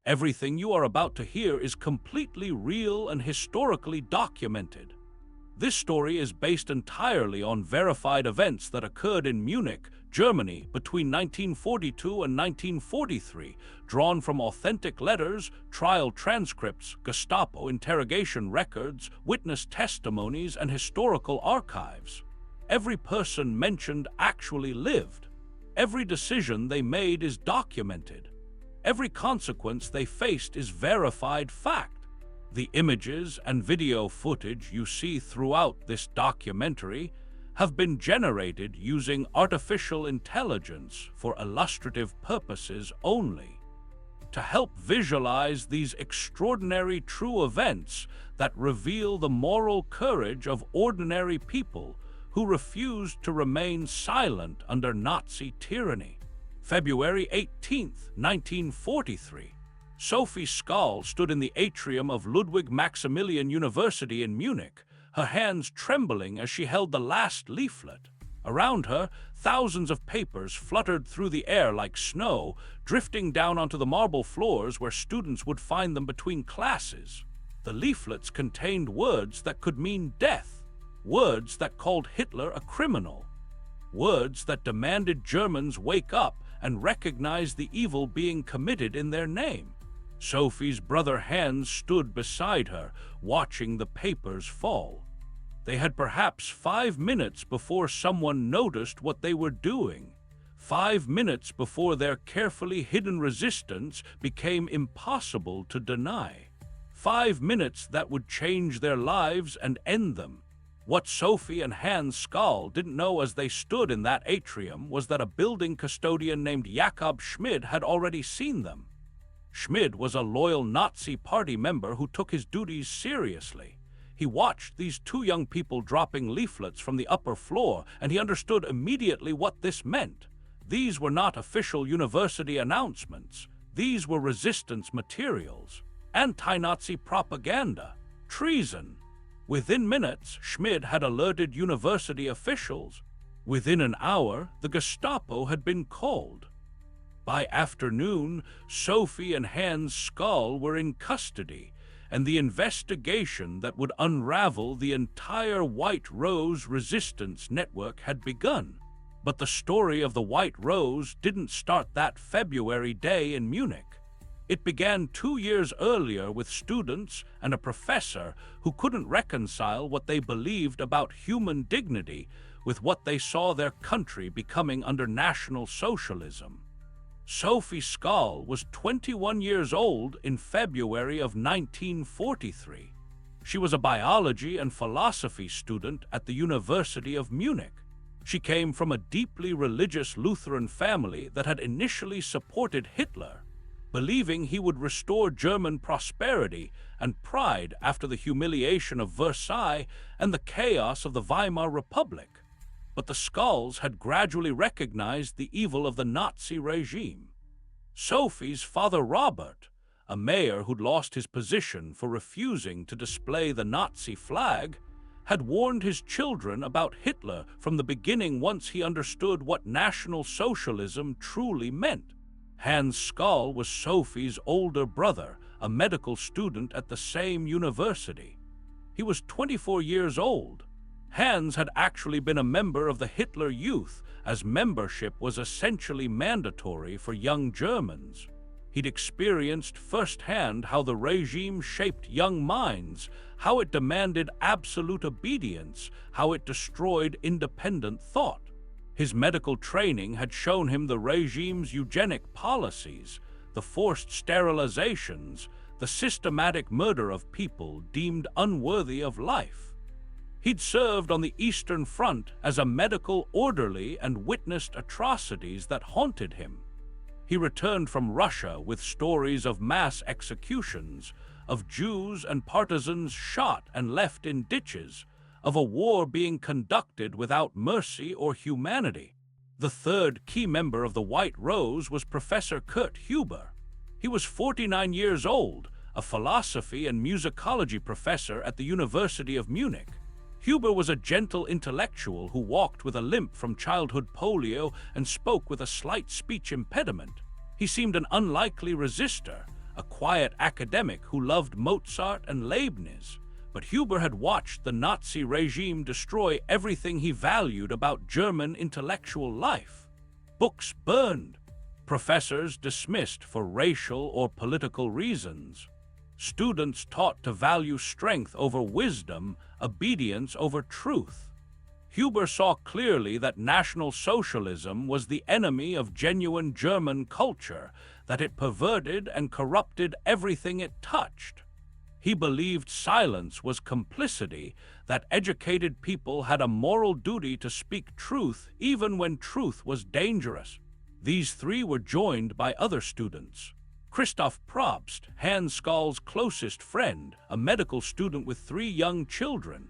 Everything you are about to hear is completely real and historically documented. This story is based entirely on verified events that occurred in Munich, Germany between 1942 and 1943, drawn from authentic letters, trial transcripts, Gestapo interrogation records, witness testimonies, and historical archives. Every person mentioned actually lived. Every decision they made is documented. Every consequence they faced is verified fact. The images and video footage you see throughout this documentary have been generated using artificial intelligence for illustrative purposes only, to help visualize these extraordinary true events that reveal the moral courage of ordinary people who refused to remain silent under Nazi tyranny. February 18, 1943. Sophie Scholl stood in the atrium of Ludwig Maximilian University in Munich, her hands trembling as she held the last leaflet. Around her, thousands of papers fluttered through the air like snow, drifting down onto the marble floors where students would find them between classes. The leaflets contained words that could mean death, words that called Hitler a criminal, words that demanded Germans wake up and recognize the evil being committed in their name. Sophie's brother Hans stood beside her, watching the papers fall. They had perhaps 5 minutes before someone noticed what they were doing. 5 minutes before their carefully hidden resistance became impossible to deny. 5 minutes that would change their lives and end them. What Sophie and Hans Scholl didn't know as they stood in that atrium was that a building custodian named Jakob Schmid had already seen them. Schmid was a loyal Nazi party member who took his duties seriously. He watched these two young people dropping leaflets from the upper floor, and he understood immediately what this meant. These were not official university announcements. These were resistance materials, anti-Nazi propaganda, treason. Within minutes, Schmid had alerted university officials. Within an hour, the Gestapo had been called. By afternoon, Sophie and Hans Scholl were in custody, and the investigation that would unravel the entire White Rose resistance network had begun. But the story of the White Rose didn't start that February day in Munich. It began 2 years earlier with students and a professor who couldn't reconcile what they believed about human dignity with what they saw their country becoming under National Socialism. Sophie Scholl was 21 years old in February of 1943. She was a biology and philosophy student at the University of Munich. She came from a deeply religious Lutheran family that had initially supported Hitler, believing he would restore German prosperity and pride after the humiliation of Versailles and the chaos of the Weimar Republic. But the Scholls had gradually recognized the evil of the Nazi regime. Sophie's father Robert, a mayor who'd lost his position for refusing to display the Nazi flag, had warned his children about Hitler from the beginning once he understood what National Socialism truly meant. Hans Scholl was Sophie's older brother, a medical student at the same university. He was 24 years old. Hans had actually been a member of the Hitler Youth, as membership was essentially mandatory for young Germans. He'd experienced firsthand how the regime shaped young minds, how it demanded absolute obedience, how it destroyed independent thought. His medical training had shown him the regime's eugenic policies, the forced sterilizations, the systematic murder of people deemed unworthy of life. He'd served on the Eastern Front as a medical orderly and witnessed atrocities that haunted him. He returned from Russia with stories of mass executions, of Jews and partisans shot and left in ditches, of a war being conducted without mercy or humanity. The third key member of the White Rose was Professor Kurt Huber. He was 49 years old, a philosophy and musicology professor at the University of Munich. Huber was a gentle intellectual who walked with a limp from childhood polio and spoke with a slight speech impediment. He seemed an unlikely resistor, a quiet academic who loved Mozart and Leibniz. But Huber had watched the Nazi regime destroy everything he valued about German intellectual life. Books burned, professors dismissed for racial or political reasons, students taught to value strength over wisdom, obedience over truth. Huber saw clearly that National Socialism was the enemy of genuine German culture, that it perverted and corrupted everything it touched. He believed silence was complicity, that educated people had a moral duty to speak truth even when truth was dangerous. These three were joined by other students. Christoph Probst, Hans Scholl's closest friend, a medical student with 3 young children.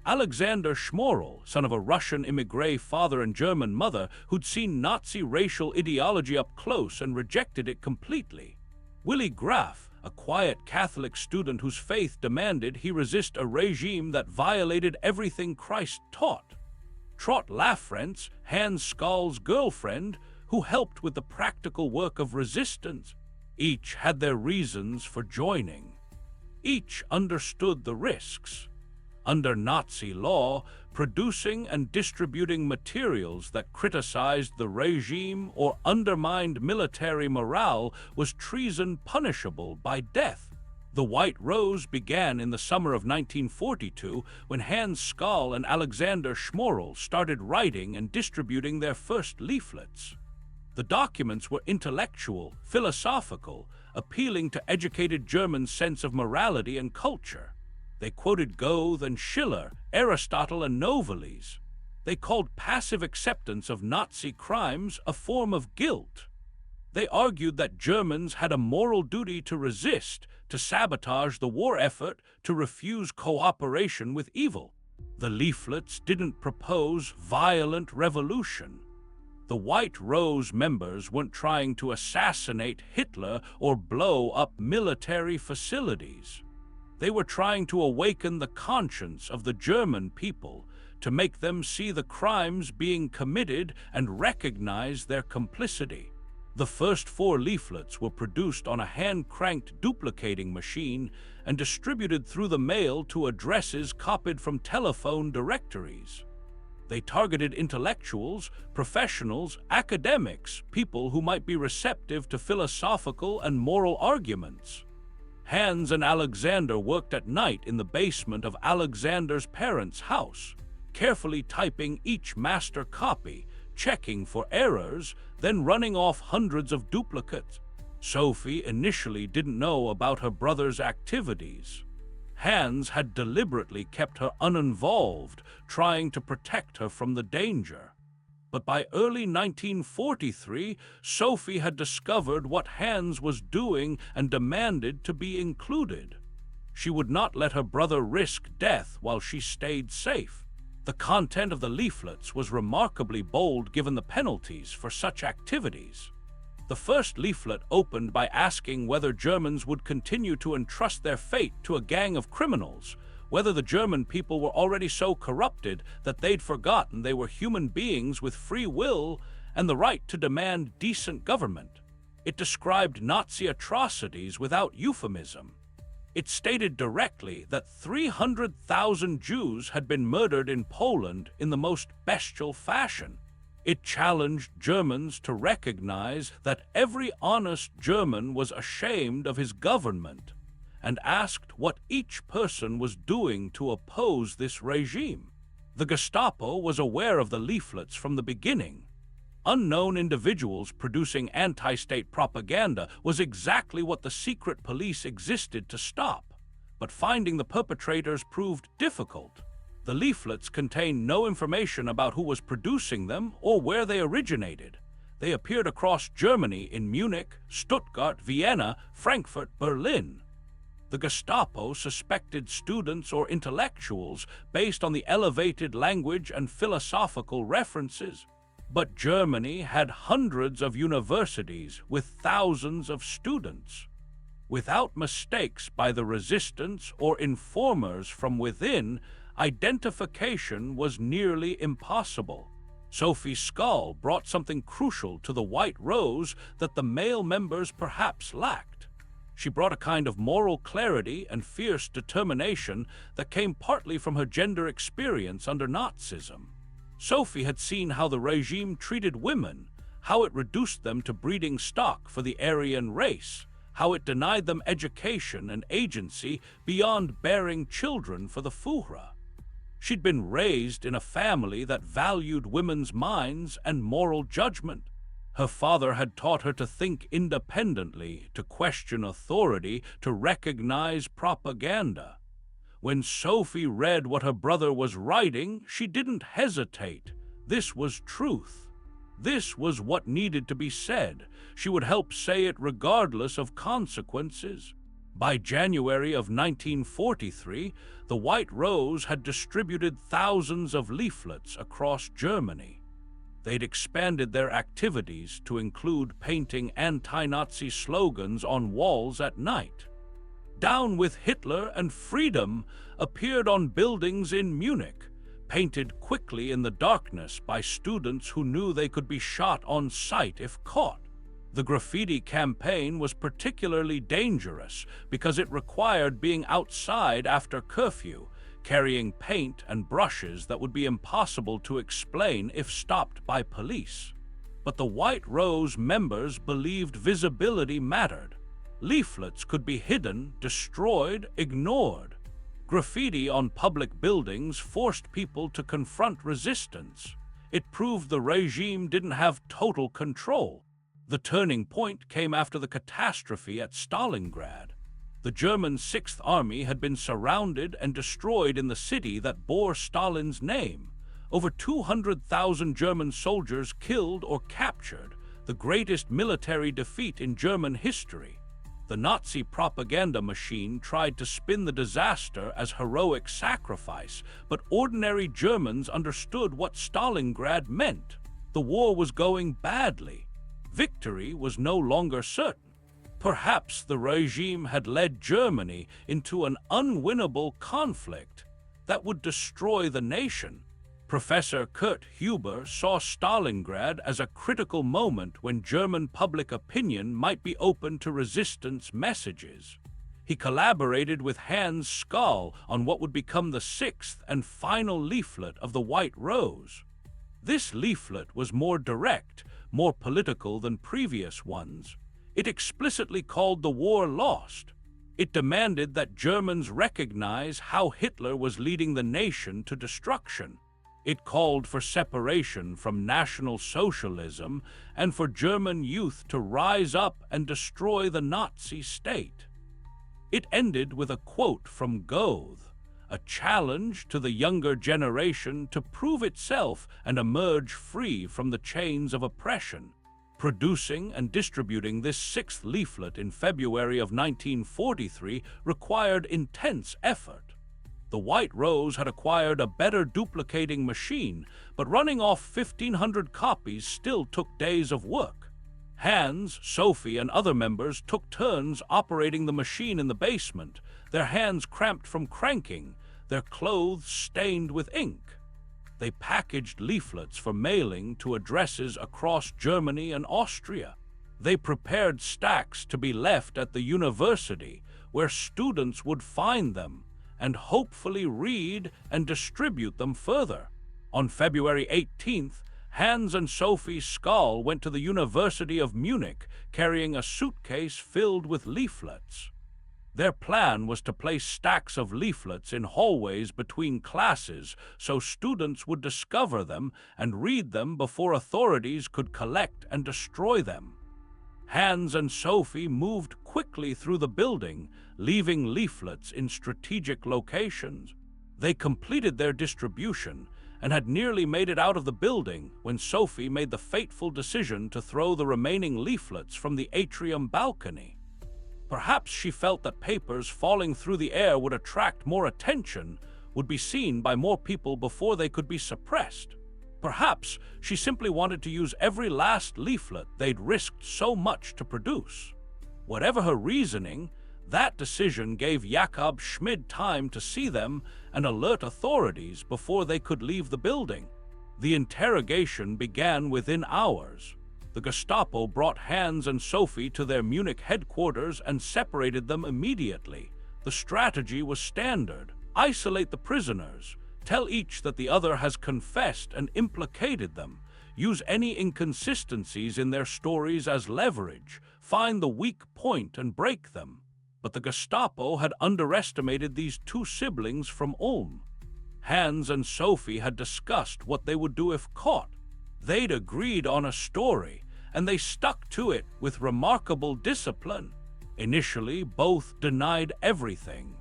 Alexander Schmorl, son of a Russian immigrant father and German mother who'd seen Nazi racial ideology up close and rejected it completely. Willy Graf, a quiet Catholic student whose faith demanded he resist a regime that violated everything Christ taught. Trot Lafrentz, Hans Scholl's girlfriend, who helped with the practical work of resistance. Each had their reasons for joining. Each understood the risks. Under Nazi law, producing and distributing materials that criticized the regime or undermined military morale was treason punishable by death. The White Rose began in the summer of 1942 when Hans Scholl and Alexander Schmorl started writing and distributing their first leaflets. The documents were intellectual, philosophical, appealing to educated Germans' sense of morality and culture. They quoted Goethe and Schiller, Aristotle and Novalis. They called passive acceptance of Nazi crimes a form of guilt. They argued that Germans had a moral duty to resist, to sabotage the war effort, to refuse cooperation with evil. The leaflets didn't propose violent revolution. The White Rose members weren't trying to assassinate Hitler or blow up military facilities. They were trying to awaken the conscience of the German people, to make them see the crimes being committed and recognize their complicity. The first 4 leaflets were produced on a hand-cranked duplicating machine and distributed through the mail to addresses copied from telephone directories. They targeted intellectuals, professionals, academics, people who might be receptive to philosophical and moral arguments. Hans and Alexander worked at night in the basement of Alexander's parents' house, carefully typing each master copy, checking for errors, then running off hundreds of duplicates. Sophie initially didn't know about her brother's activities. Hans had deliberately kept her uninvolved, trying to protect her from the danger. But by early 1943, Sophie had discovered what Hans was doing and demanded to be included. She would not let her brother risk death while she stayed safe. The content of the leaflets was remarkably bold given the penalties for such activities. The first leaflet opened by asking whether Germans would continue to entrust their fate to a gang of criminals, whether the German people were already so corrupted that they'd forgotten they were human beings with free will and the right to demand decent government. It described Nazi atrocities without euphemism. It stated directly that 300,000 Jews had been murdered in Poland in the most bestial fashion. It challenged Germans to recognize that every honest German was ashamed of his government, and asked what each person was doing to oppose this regime. The Gestapo was aware of the leaflets from the beginning. Unknown individuals producing anti-state propaganda was exactly what the secret police existed to stop, but finding the perpetrators proved difficult. The leaflets contained no information about who was producing them or where they originated. They appeared across Germany in Munich, Stuttgart, Vienna, Frankfurt, Berlin. The Gestapo suspected students or intellectuals based on the elevated language and philosophical references. But Germany had hundreds of universities with thousands of students. Without mistakes by the resistance or informers from within, identification was nearly impossible. Sophie Scholl brought something crucial to the White Rose that the male members perhaps lacked. She brought a kind of moral clarity and fierce determination that came partly from her gender experience under Nazism. Sophie had seen how the regime treated women, how it reduced them to breeding stock for the Aryan race, how it denied them education and agency beyond bearing children for the Fuhrer. She'd been raised in a family that valued women's minds and moral judgment. Her father had taught her to think independently, to question authority, to recognize propaganda. When Sophie read what her brother was writing, she didn't hesitate. This was truth. This was what needed to be said. She would help say it regardless of consequences. By January of 1943, the White Rose had distributed thousands of leaflets across Germany. They'd expanded their activities to include painting anti-Nazi slogans on walls at night. "Down with Hitler" and "Freedom" appeared on buildings in Munich, painted quickly in the darkness by students who knew they could be shot on sight if caught. The graffiti campaign was particularly dangerous because it required being outside after curfew, carrying paint and brushes that would be impossible to explain if stopped by police. But the White Rose members believed visibility mattered. Leaflets could be hidden, destroyed, ignored. Graffiti on public buildings forced people to confront resistance. It proved the regime didn't have total control. The turning point came after the catastrophe at Stalingrad. The German Sixth Army had been surrounded and destroyed in the city that bore Stalin's name. Over 200,000 German soldiers killed or captured, the greatest military defeat in German history. The Nazi propaganda machine tried to spin the disaster as heroic sacrifice, but ordinary Germans understood what Stalingrad meant. The war was going badly. Victory was no longer certain. Perhaps the regime had led Germany into an unwinnable conflict that would destroy the nation. Professor Kurt Huber saw Stalingrad as a critical moment when German public opinion might be open to resistance messages. He collaborated with Hans Scholl on what would become the sixth and final leaflet of the White Rose. This leaflet was more direct, more political than previous ones. It explicitly called the war lost. It demanded that Germans recognize how Hitler was leading the nation to destruction. It called for separation from National Socialism and for German youth to rise up and destroy the Nazi state. It ended with a quote from Goethe, a challenge to the younger generation to prove itself and emerge free from the chains of oppression. Producing and distributing this sixth leaflet in February of 1943 required intense effort. The White Rose had acquired a better duplicating machine, but running off 1,500 copies still took days of work. Hans, Sophie, and other members took turns operating the machine in the basement, their hands cramped from cranking, their clothes stained with ink. They packaged leaflets for mailing to addresses across Germany and Austria. They prepared stacks to be left at the university, where students would find them and hopefully read and distribute them further. On February 18th, Hans and Sophie Scholl went to the University of Munich, carrying a suitcase filled with leaflets. Their plan was to place stacks of leaflets in hallways between classes so students would discover them and read them before authorities could collect and destroy them. Hans and Sophie moved quickly through the building, leaving leaflets in strategic locations. They completed their distribution and had nearly made it out of the building when Sophie made the fateful decision to throw the remaining leaflets from the atrium balcony. Perhaps she felt that papers falling through the air would attract more attention, would be seen by more people before they could be suppressed. Perhaps she simply wanted to use every last leaflet they'd risked so much to produce. Whatever her reasoning, that decision gave Jakob Schmid time to see them and alert authorities before they could leave the building. The interrogation began within hours. The Gestapo brought Hans and Sophie to their Munich headquarters and separated them immediately. The strategy was standard: isolate the prisoners, tell each that the other has confessed and implicated them, use any inconsistencies in their stories as leverage, find the weak point and break them. But the Gestapo had underestimated these two siblings from Ulm. Hans and Sophie had discussed what they would do if caught. They'd agreed on a story, and they stuck to it with remarkable discipline. Initially, both denied everything.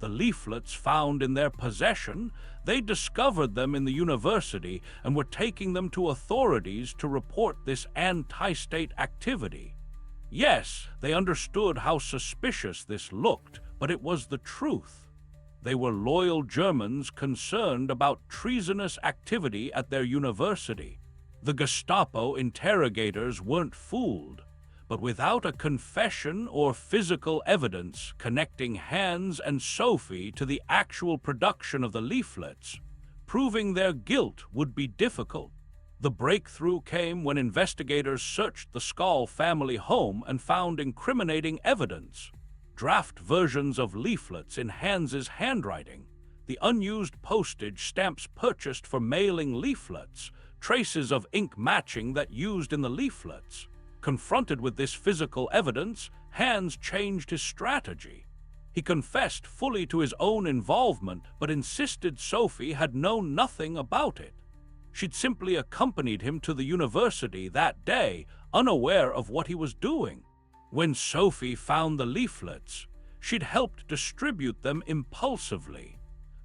The leaflets found in their possession, they discovered them in the university and were taking them to authorities to report this anti-state activity. Yes, they understood how suspicious this looked, but it was the truth. They were loyal Germans concerned about treasonous activity at their university. The Gestapo interrogators weren't fooled, but without a confession or physical evidence connecting Hans and Sophie to the actual production of the leaflets, proving their guilt would be difficult. The breakthrough came when investigators searched the Scholl family home and found incriminating evidence: draft versions of leaflets in Hans's handwriting, the unused postage stamps purchased for mailing leaflets, traces of ink matching that used in the leaflets. Confronted with this physical evidence, Hans changed his strategy. He confessed fully to his own involvement, but insisted Sophie had known nothing about it. She'd simply accompanied him to the university that day, unaware of what he was doing. When Sophie found the leaflets, she'd helped distribute them impulsively,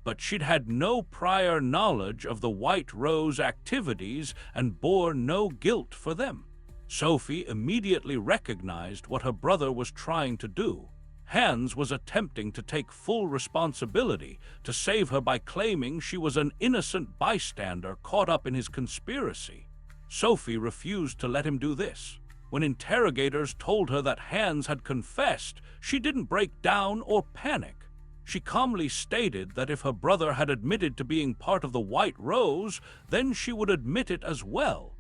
but she'd had no prior knowledge of the White Rose activities and bore no guilt for them. Sophie immediately recognized what her brother was trying to do. Hans was attempting to take full responsibility, to save her by claiming she was an innocent bystander caught up in his conspiracy. Sophie refused to let him do this. When interrogators told her that Hans had confessed, she didn't break down or panic. She calmly stated that if her brother had admitted to being part of the White Rose, then she would admit it as well.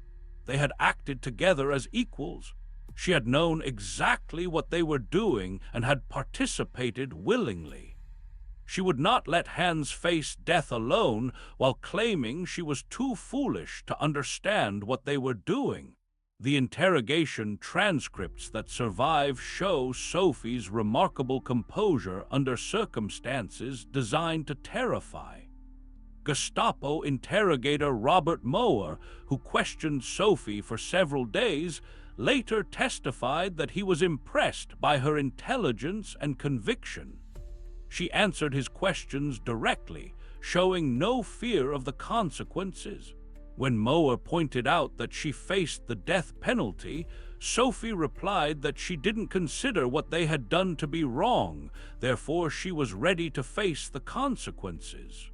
They had acted together as equals. She had known exactly what they were doing and had participated willingly. She would not let Hans face death alone while claiming she was too foolish to understand what they were doing. The interrogation transcripts that survive show Sophie's remarkable composure under circumstances designed to terrify. Gestapo interrogator Robert Moer, who questioned Sophie for several days, later testified that he was impressed by her intelligence and conviction. She answered his questions directly, showing no fear of the consequences. When Moer pointed out that she faced the death penalty, Sophie replied that she didn't consider what they had done to be wrong, therefore she was ready to face the consequences.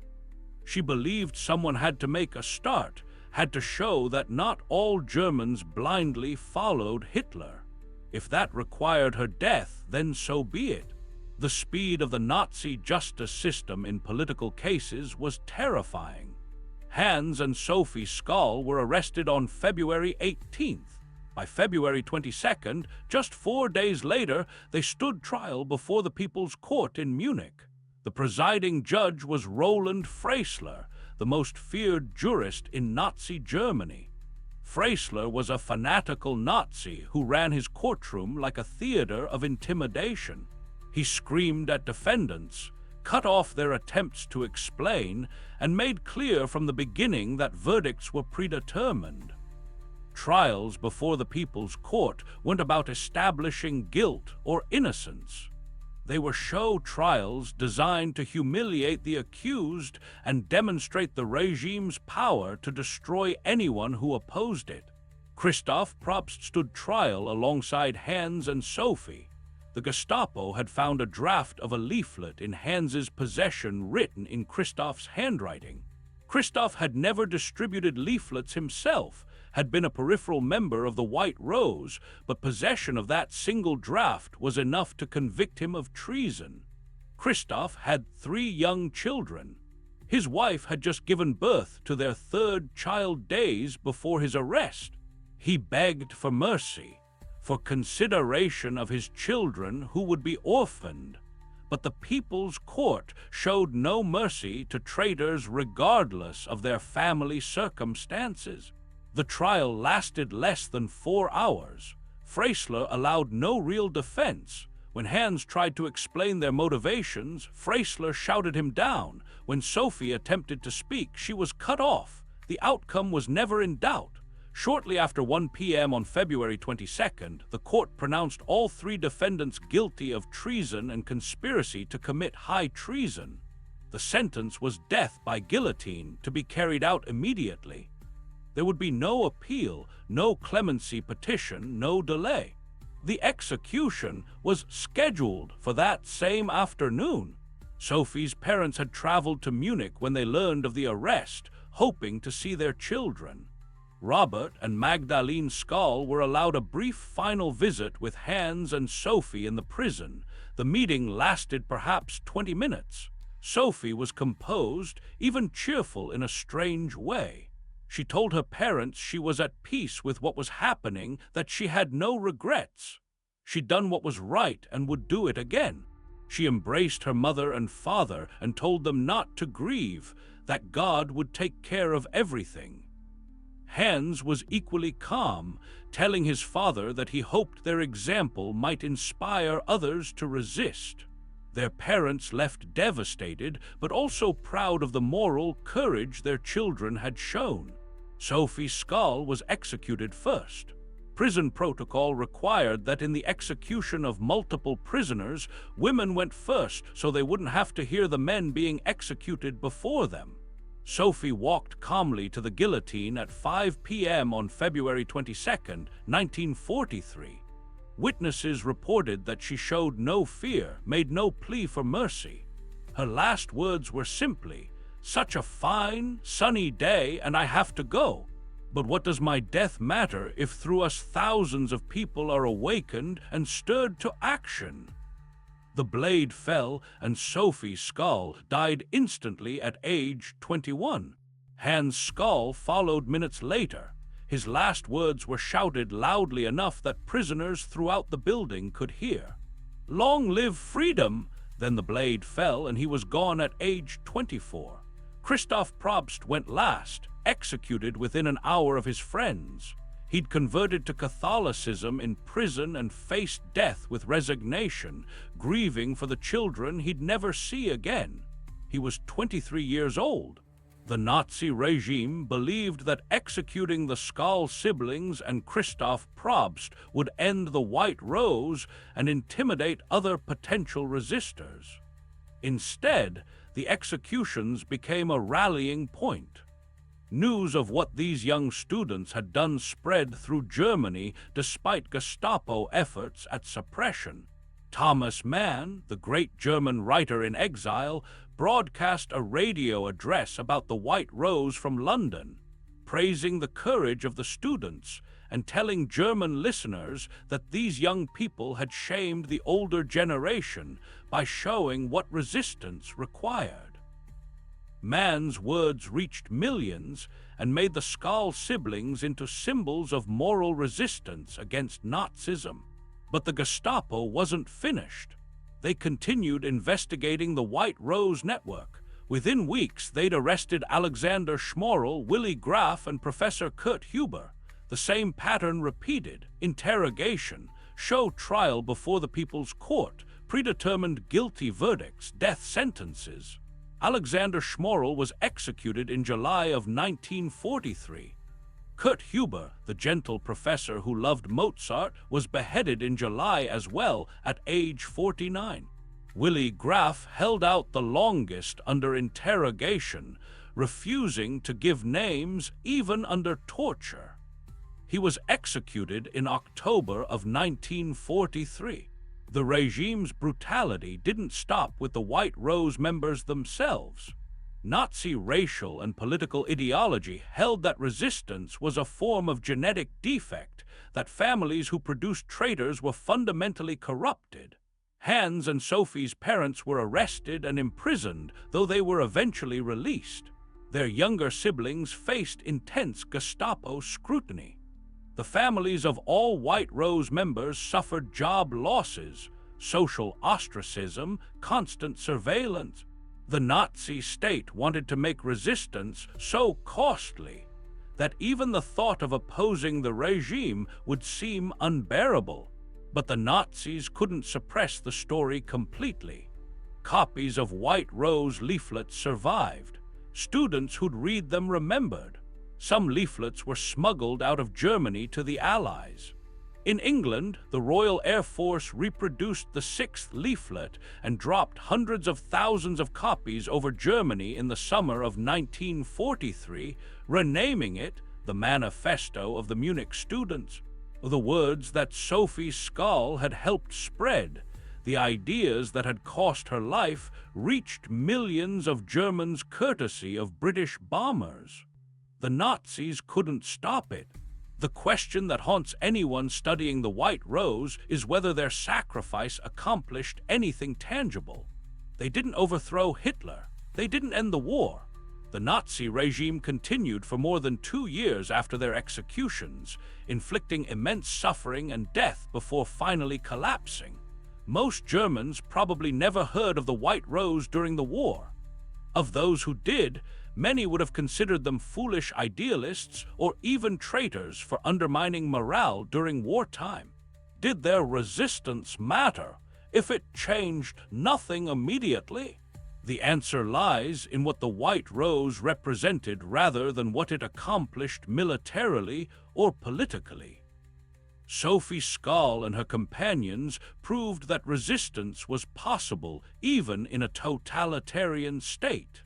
She believed someone had to make a start, had to show that not all Germans blindly followed Hitler. If that required her death, then so be it. The speed of the Nazi justice system in political cases was terrifying. Hans and Sophie Scholl were arrested on February 18th. By February 22nd, just 4 days later, they stood trial before the People's Court in Munich. The presiding judge was Roland Freisler, the most feared jurist in Nazi Germany. Freisler was a fanatical Nazi who ran his courtroom like a theater of intimidation. He screamed at defendants, cut off their attempts to explain, and made clear from the beginning that verdicts were predetermined. Trials before the People's Court weren't about establishing guilt or innocence. They were show trials designed to humiliate the accused and demonstrate the regime's power to destroy anyone who opposed it. Christoph Probst stood trial alongside Hans and Sophie. The Gestapo had found a draft of a leaflet in Hans's possession written in Christoph's handwriting. Christoph had never distributed leaflets himself, had been a peripheral member of the White Rose, but possession of that single draft was enough to convict him of treason. Christoph had 3 young children. His wife had just given birth to their 3rd child days before his arrest. He begged for mercy, for consideration of his children who would be orphaned. But the people's court showed no mercy to traitors regardless of their family circumstances. The trial lasted less than 4 hours. Freisler allowed no real defense. When Hans tried to explain their motivations, Freisler shouted him down. When Sophie attempted to speak, she was cut off. The outcome was never in doubt. Shortly after 1 p.m. on February 22nd, the court pronounced all 3 defendants guilty of treason and conspiracy to commit high treason. The sentence was death by guillotine, to be carried out immediately. There would be no appeal, no clemency petition, no delay. The execution was scheduled for that same afternoon. Sophie's parents had traveled to Munich when they learned of the arrest, hoping to see their children. Robert and Magdalene Scholl were allowed a brief final visit with Hans and Sophie in the prison. The meeting lasted perhaps 20 minutes. Sophie was composed, even cheerful in a strange way. She told her parents she was at peace with what was happening, that she had no regrets. She'd done what was right and would do it again. She embraced her mother and father and told them not to grieve, that God would take care of everything. Hans was equally calm, telling his father that he hoped their example might inspire others to resist. Their parents left devastated, but also proud of the moral courage their children had shown. Sophie Scholl was executed first. Prison protocol required that in the execution of multiple prisoners, women went first so they wouldn't have to hear the men being executed before them. Sophie walked calmly to the guillotine at 5 p.m. on February 22, 1943. Witnesses reported that she showed no fear, made no plea for mercy. Her last words were simply, "Such a fine, sunny day, and I have to go. But what does my death matter if through us thousands of people are awakened and stirred to action?" The blade fell, and Sophie Scholl died instantly at age 21. Hans Scholl followed minutes later. His last words were shouted loudly enough that prisoners throughout the building could hear. "Long live freedom!" Then the blade fell, and he was gone at age 24. Christoph Probst went last, executed within an hour of his friends. He'd converted to Catholicism in prison and faced death with resignation, grieving for the children he'd never see again. He was 23 years old. The Nazi regime believed that executing the Scholl siblings and Christoph Probst would end the White Rose and intimidate other potential resistors. Instead, the executions became a rallying point. News of what these young students had done spread through Germany despite Gestapo efforts at suppression. Thomas Mann, the great German writer in exile, broadcast a radio address about the White Rose from London, praising the courage of the students and telling German listeners that these young people had shamed the older generation by showing what resistance required. Mann's words reached millions and made the Scholl siblings into symbols of moral resistance against Nazism. But the Gestapo wasn't finished. They continued investigating the White Rose network. Within weeks, they'd arrested Alexander Schmorell, Willy Graf, and Professor Kurt Huber. The same pattern repeated: interrogation, show trial before the People's Court, predetermined guilty verdicts, death sentences. Alexander Schmorell was executed in July of 1943. Kurt Huber, the gentle professor who loved Mozart, was beheaded in July as well at age 49. Willy Graf held out the longest under interrogation, refusing to give names even under torture. He was executed in October of 1943. The regime's brutality didn't stop with the White Rose members themselves. Nazi racial and political ideology held that resistance was a form of genetic defect, that families who produced traitors were fundamentally corrupted. Hans and Sophie's parents were arrested and imprisoned, though they were eventually released. Their younger siblings faced intense Gestapo scrutiny. The families of all White Rose members suffered job losses, social ostracism, constant surveillance. The Nazi state wanted to make resistance so costly that even the thought of opposing the regime would seem unbearable. But the Nazis couldn't suppress the story completely. Copies of White Rose leaflets survived. Students who'd read them remembered. Some leaflets were smuggled out of Germany to the Allies. In England, the Royal Air Force reproduced the sixth leaflet and dropped hundreds of thousands of copies over Germany in the summer of 1943, renaming it the Manifesto of the Munich Students. The words that Sophie Scholl had helped spread, the ideas that had cost her life, reached millions of Germans courtesy of British bombers. The Nazis couldn't stop it. The question that haunts anyone studying the White Rose is whether their sacrifice accomplished anything tangible. They didn't overthrow Hitler. They didn't end the war. The Nazi regime continued for more than 2 years after their executions, inflicting immense suffering and death before finally collapsing. Most Germans probably never heard of the White Rose during the war. Of those who did, many would have considered them foolish idealists or even traitors for undermining morale during wartime. Did their resistance matter if it changed nothing immediately? The answer lies in what the White Rose represented rather than what it accomplished militarily or politically. Sophie Scholl and her companions proved that resistance was possible even in a totalitarian state.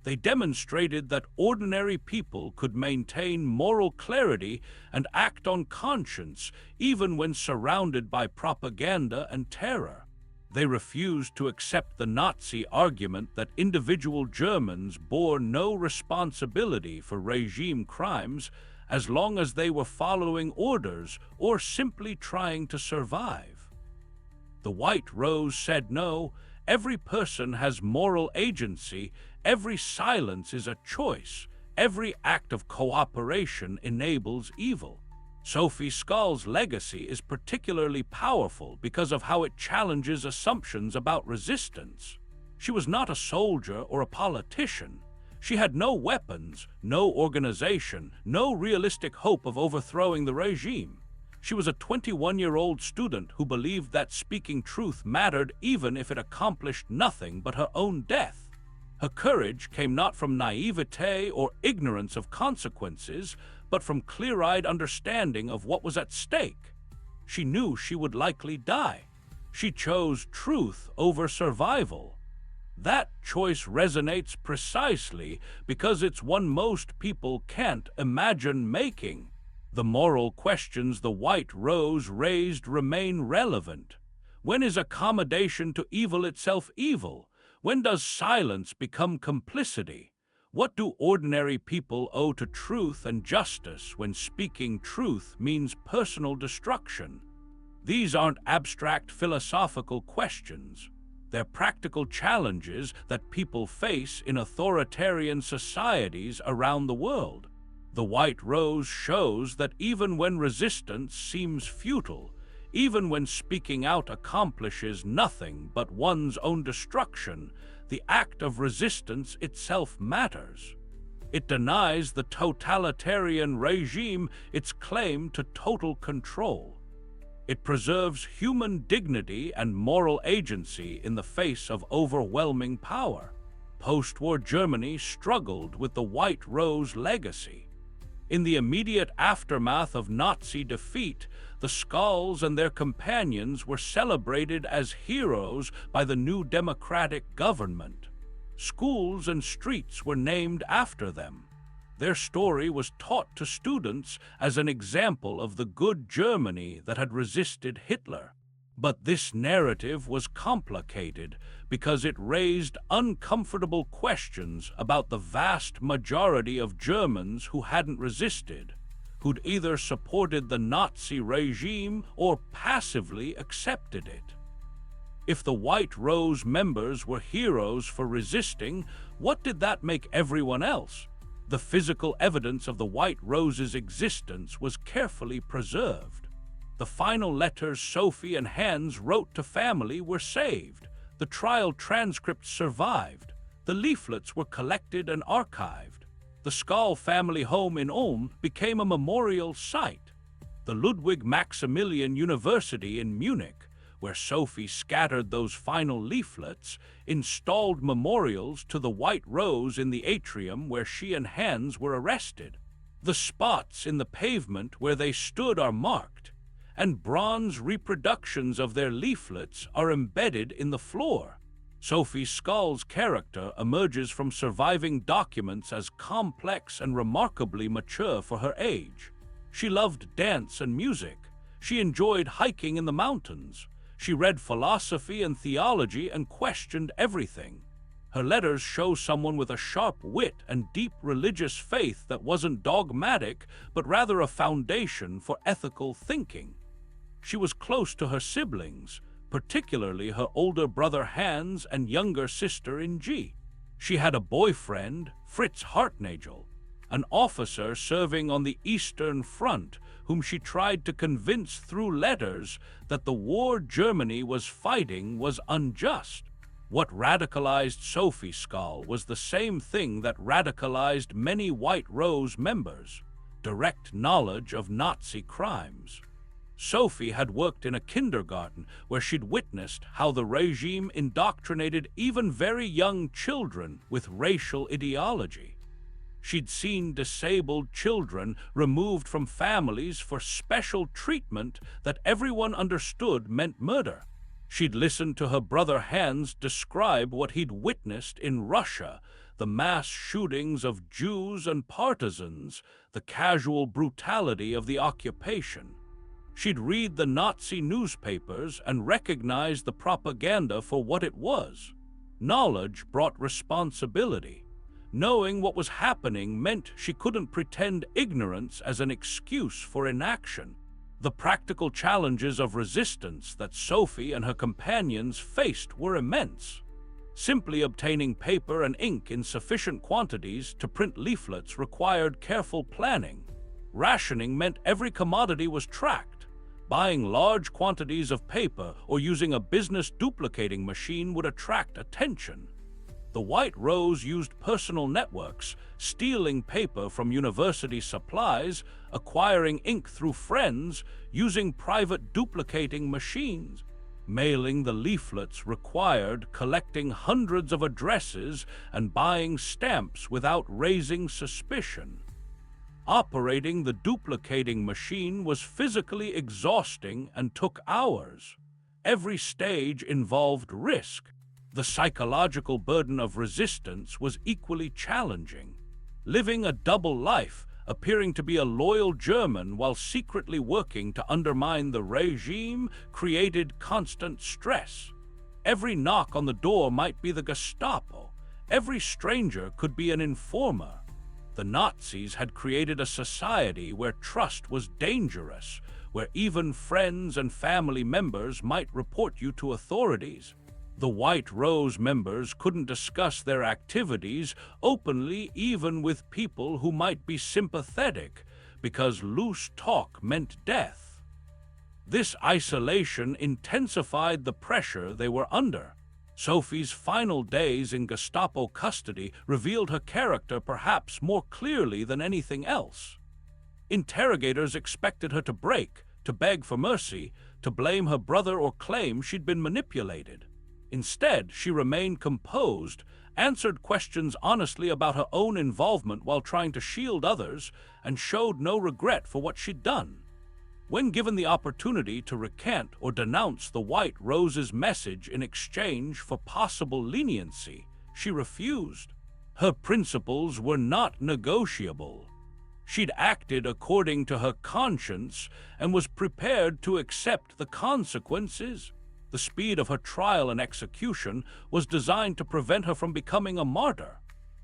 They demonstrated that ordinary people could maintain moral clarity and act on conscience even when surrounded by propaganda and terror. They refused to accept the Nazi argument that individual Germans bore no responsibility for regime crimes as long as they were following orders or simply trying to survive. The White Rose said no. Every person has moral agency. Every silence is a choice. Every act of cooperation enables evil. Sophie Scholl's legacy is particularly powerful because of how it challenges assumptions about resistance. She was not a soldier or a politician. She had no weapons, no organization, no realistic hope of overthrowing the regime. She was a 21-year-old student who believed that speaking truth mattered even if it accomplished nothing but her own death. Her courage came not from naivete or ignorance of consequences, but from clear-eyed understanding of what was at stake. She knew she would likely die. She chose truth over survival. That choice resonates precisely because it's one most people can't imagine making. The moral questions the White Rose raised remain relevant. When is accommodation to evil itself evil? When does silence become complicity? What do ordinary people owe to truth and justice when speaking truth means personal destruction? These aren't abstract philosophical questions. They're practical challenges that people face in authoritarian societies around the world. The White Rose shows that even when resistance seems futile, even when speaking out accomplishes nothing but one's own destruction, the act of resistance itself matters. It denies the totalitarian regime its claim to total control. It preserves human dignity and moral agency in the face of overwhelming power. Post-war Germany struggled with the White Rose legacy. In the immediate aftermath of Nazi defeat, the Scholls and their companions were celebrated as heroes by the new democratic government. Schools and streets were named after them. Their story was taught to students as an example of the good Germany that had resisted Hitler. But this narrative was complicated because it raised uncomfortable questions about the vast majority of Germans who hadn't resisted, who'd either supported the Nazi regime or passively accepted it. If the White Rose members were heroes for resisting, what did that make everyone else? The physical evidence of the White Rose's existence was carefully preserved. The final letters Sophie and Hans wrote to family were saved. The trial transcripts survived. The leaflets were collected and archived. The Scholl family home in Ulm became a memorial site. The Ludwig Maximilian University in Munich, where Sophie scattered those final leaflets, installed memorials to the White Rose in the atrium where she and Hans were arrested. The spots in the pavement where they stood are marked, and bronze reproductions of their leaflets are embedded in the floor. Sophie Scholl's character emerges from surviving documents as complex and remarkably mature for her age. She loved dance and music. She enjoyed hiking in the mountains. She read philosophy and theology and questioned everything. Her letters show someone with a sharp wit and deep religious faith that wasn't dogmatic, but rather a foundation for ethical thinking. She was close to her siblings, particularly her older brother Hans and younger sister Inge. She had a boyfriend, Fritz Hartnagel, an officer serving on the Eastern Front, whom she tried to convince through letters that the war Germany was fighting was unjust. What radicalized Sophie Scholl was the same thing that radicalized many White Rose members: direct knowledge of Nazi crimes. Sophie had worked in a kindergarten where she'd witnessed how the regime indoctrinated even very young children with racial ideology. She'd seen disabled children removed from families for special treatment that everyone understood meant murder. She'd listened to her brother Hans describe what he'd witnessed in Russia: the mass shootings of Jews and partisans, the casual brutality of the occupation. She'd read the Nazi newspapers and recognize the propaganda for what it was. Knowledge brought responsibility. Knowing what was happening meant she couldn't pretend ignorance as an excuse for inaction. The practical challenges of resistance that Sophie and her companions faced were immense. Simply obtaining paper and ink in sufficient quantities to print leaflets required careful planning. Rationing meant every commodity was tracked. Buying large quantities of paper or using a business duplicating machine would attract attention. The White Rose used personal networks, stealing paper from university supplies, acquiring ink through friends, using private duplicating machines. Mailing the leaflets required collecting hundreds of addresses and buying stamps without raising suspicion. Operating the duplicating machine was physically exhausting and took hours. Every stage involved risk. The psychological burden of resistance was equally challenging. Living a double life, appearing to be a loyal German while secretly working to undermine the regime, created constant stress. Every knock on the door might be the Gestapo. Every stranger could be an informer. The Nazis had created a society where trust was dangerous, where even friends and family members might report you to authorities. The White Rose members couldn't discuss their activities openly even with people who might be sympathetic, because loose talk meant death. This isolation intensified the pressure they were under. Sophie's final days in Gestapo custody revealed her character perhaps more clearly than anything else. Interrogators expected her to break, to beg for mercy, to blame her brother or claim she'd been manipulated. Instead, she remained composed, answered questions honestly about her own involvement while trying to shield others, and showed no regret for what she'd done. When given the opportunity to recant or denounce the White Rose's message in exchange for possible leniency, she refused. Her principles were not negotiable. She'd acted according to her conscience and was prepared to accept the consequences. The speed of her trial and execution was designed to prevent her from becoming a martyr.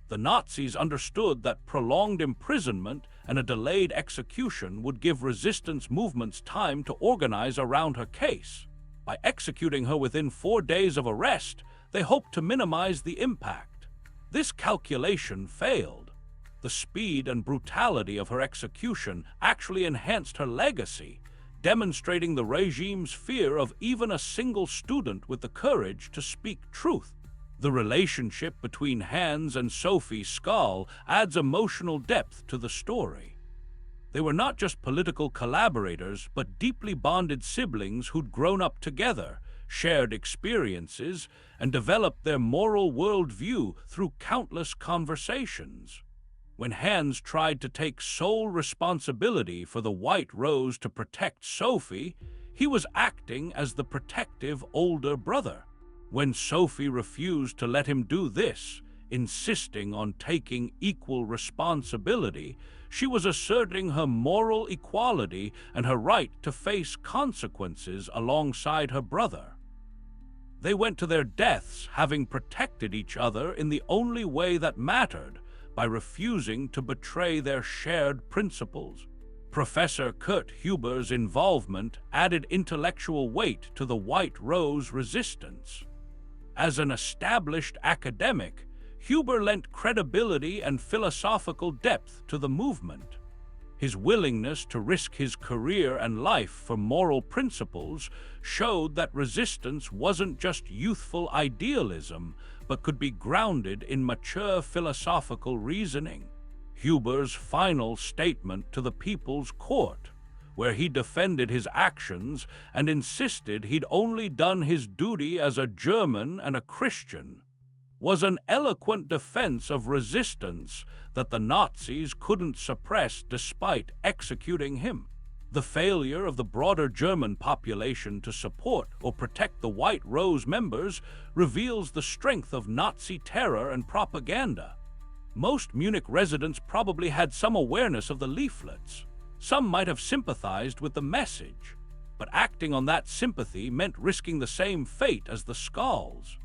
The Nazis understood that prolonged imprisonment and a delayed execution would give resistance movements time to organize around her case. By executing her within 4 days of arrest, they hoped to minimize the impact. This calculation failed. The speed and brutality of her execution actually enhanced her legacy, demonstrating the regime's fear of even a single student with the courage to speak truth. The relationship between Hans and Sophie Scholl adds emotional depth to the story. They were not just political collaborators, but deeply bonded siblings who'd grown up together, shared experiences, and developed their moral worldview through countless conversations. When Hans tried to take sole responsibility for the White Rose to protect Sophie, he was acting as the protective older brother. When Sophie refused to let him do this, insisting on taking equal responsibility, she was asserting her moral equality and her right to face consequences alongside her brother. They went to their deaths having protected each other in the only way that mattered, by refusing to betray their shared principles. Professor Kurt Huber's involvement added intellectual weight to the White Rose resistance. As an established academic, Huber lent credibility and philosophical depth to the movement. His willingness to risk his career and life for moral principles showed that resistance wasn't just youthful idealism, but could be grounded in mature philosophical reasoning. Huber's final statement to the People's Court, where he defended his actions and insisted he'd only done his duty as a German and a Christian, was an eloquent defense of resistance that the Nazis couldn't suppress despite executing him. The failure of the broader German population to support or protect the White Rose members reveals the strength of Nazi terror and propaganda. Most Munich residents probably had some awareness of the leaflets. Some might have sympathized with the message, but acting on that sympathy meant risking the same fate as the Scholls.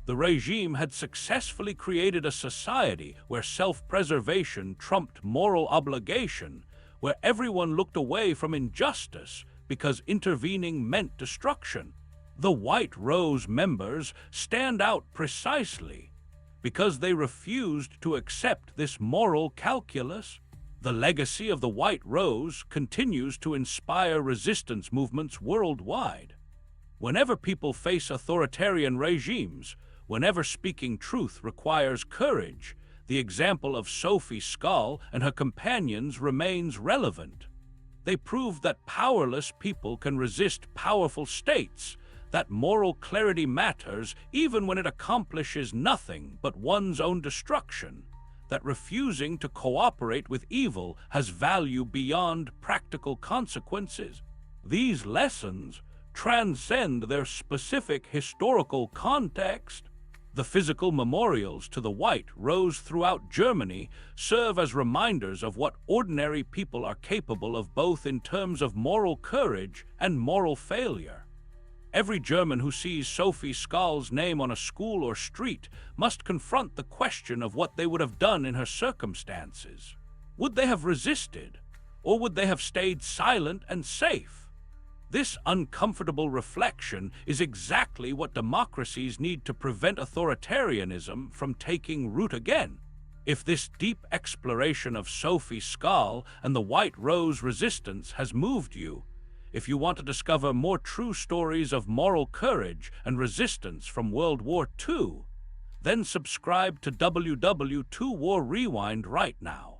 The regime had successfully created a society where self-preservation trumped moral obligation, where everyone looked away from injustice because intervening meant destruction. The White Rose members stand out precisely because they refused to accept this moral calculus. The legacy of the White Rose continues to inspire resistance movements worldwide. Whenever people face authoritarian regimes, whenever speaking truth requires courage, the example of Sophie Scholl and her companions remains relevant. They prove that powerless people can resist powerful states, that moral clarity matters even when it accomplishes nothing but one's own destruction, that refusing to cooperate with evil has value beyond practical consequences. These lessons transcend their specific historical context. The physical memorials to the White Rose throughout Germany serve as reminders of what ordinary people are capable of, both in terms of moral courage and moral failure. Every German who sees Sophie Scholl's name on a school or street must confront the question of what they would have done in her circumstances. Would they have resisted, or would they have stayed silent and safe? This uncomfortable reflection is exactly what democracies need to prevent authoritarianism from taking root again. If this deep exploration of Sophie Scholl and the White Rose resistance has moved you, if you want to discover more true stories of moral courage and resistance from World War II, then subscribe to WW2 War Rewind right now.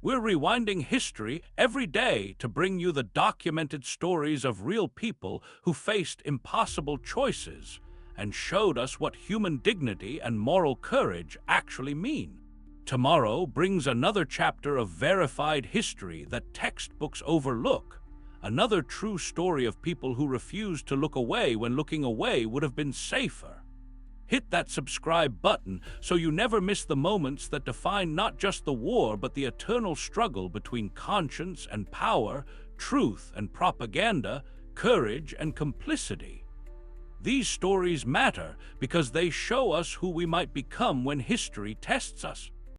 We're rewinding history every day to bring you the documented stories of real people who faced impossible choices and showed us what human dignity and moral courage actually mean. Tomorrow brings another chapter of verified history that textbooks overlook, another true story of people who refused to look away when looking away would have been safer. Hit that subscribe button so you never miss the moments that define not just the war but the eternal struggle between conscience and power, truth and propaganda, courage and complicity. These stories matter because they show us who we might become when history tests us.